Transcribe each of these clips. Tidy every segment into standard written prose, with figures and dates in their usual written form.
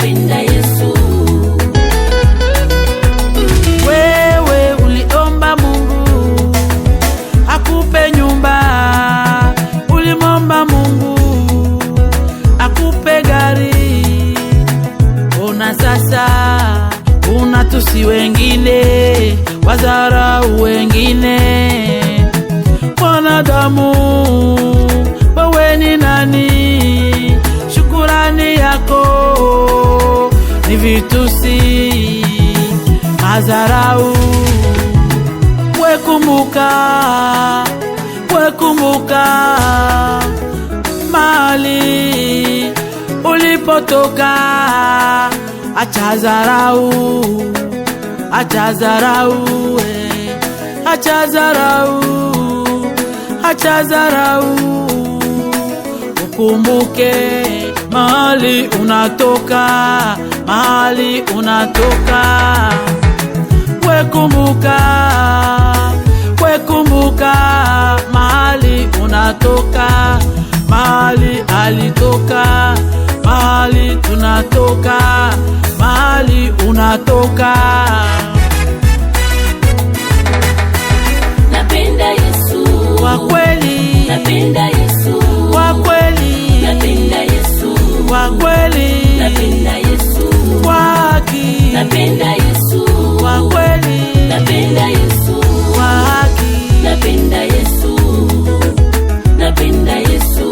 napenda Yesu. Wewe uliomba Mungu akupe nyumba, ulimomba Mungu akupe gari. Ona sasa unatusi wengine, wazarau wengine. Wanadamu, wewe ni nani? Shukurani yako ni vitusi, mazarau. Wekumbuka mahali ulipotoka. Acha zarau, acha zarau, acha zarau, acha zarau. Ukumbuke mahali unatoka, mahali unatoka. Wekumbuka mahali unatoka, mahali alitoka, mahali tunatoka, mahali unatoka. Napenda Yesu kwa kweli, napenda Yesu kwa kweli, napenda Yesu kwa kweli, napenda Yesu kwa haki, napenda Yesu kwa kweli, napenda Yesu kwa haki, napenda Yesu, napenda Yesu.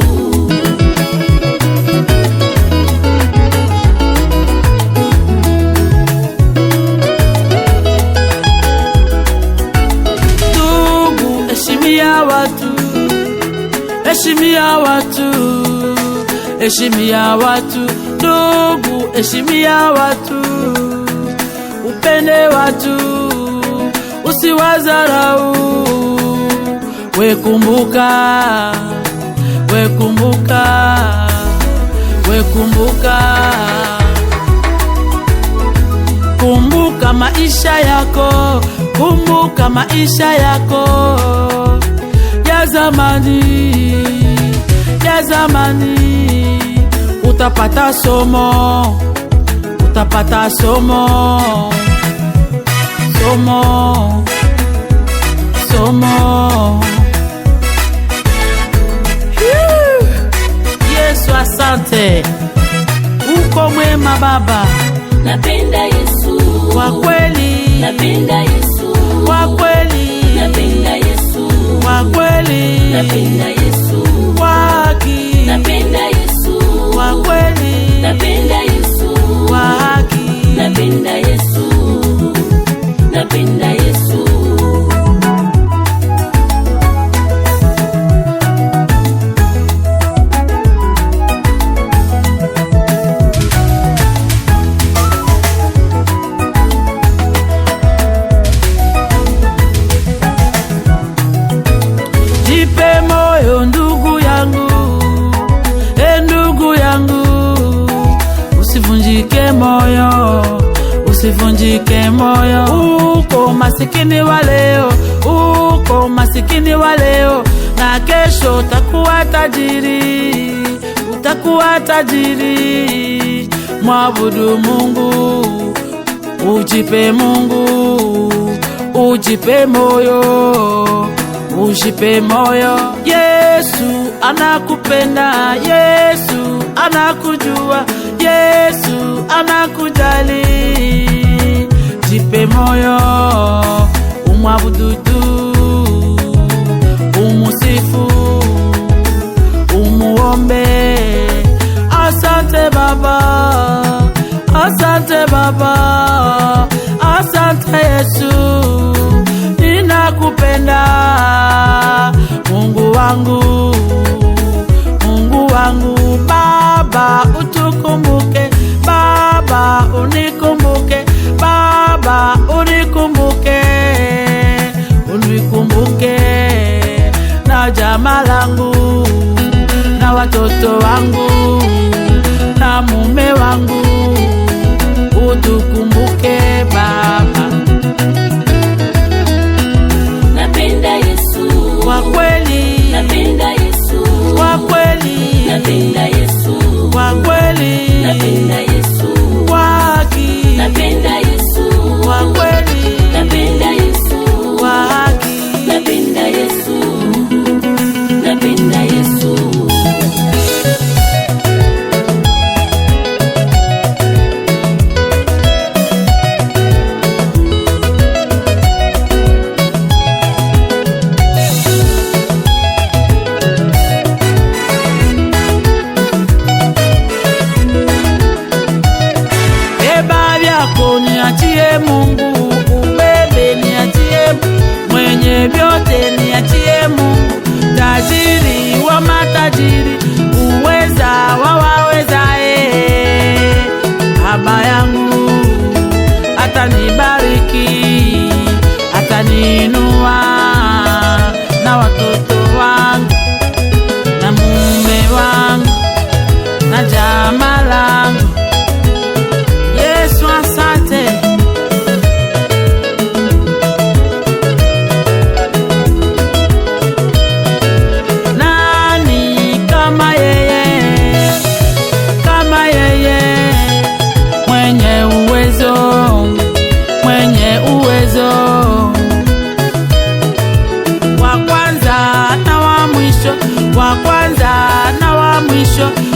Ndugu, heshimia watu, heshimia watu, heshimia watu. Ndugu, heshimia watu, upende watu, usiwazarau. Wekumbuka, wekumbuka, wekumbuka. Kumbuka maisha yako, kumbuka maisha yako ya zamani, ya zamani. Utapata somo, utapata somo, somo, somo. Yesu asante, uko mwema Baba. Napenda Yesu kwa kweli, napenda Yesu kwa kweli, napenda Yesu kwa kweli, napenda Yesu kwa haki, napenda Yesu kwa kweli, napenda Yesu kwa haki, napenda Yesu, napenda Yesu. Jipe moyo ndugu yangu, ndugu yangu. Usivunjike moyo, usivunjike moyo. Uko masikini wa leo, uko masikini wa leo, na kesho utakuwa tajiri, utakuwa tajiri. Mwabudu Mungu, ujipe Mungu, ujipe moyo, ujipe moyo. Yesu anakupenda, Yesu anakujua, Yesu anakujali. Jipe moyo, umwabudu tu, umusifu, umuombe. Asante Baba, asante Baba, asante Yesu, ninakupenda Mungu wangu, Mungu wangu. Baba utukumbuke, Baba unikumbuke, Baba unikumbuke, unikumbuke na jamaa langu, na watoto wangu, na mume wangu, utukumbuke Baba. Napenda Yesu Kwa kweli, napenda Yesu kwa kweli, napenda Yesu kwa kweli, napenda Yesu kwa mwisho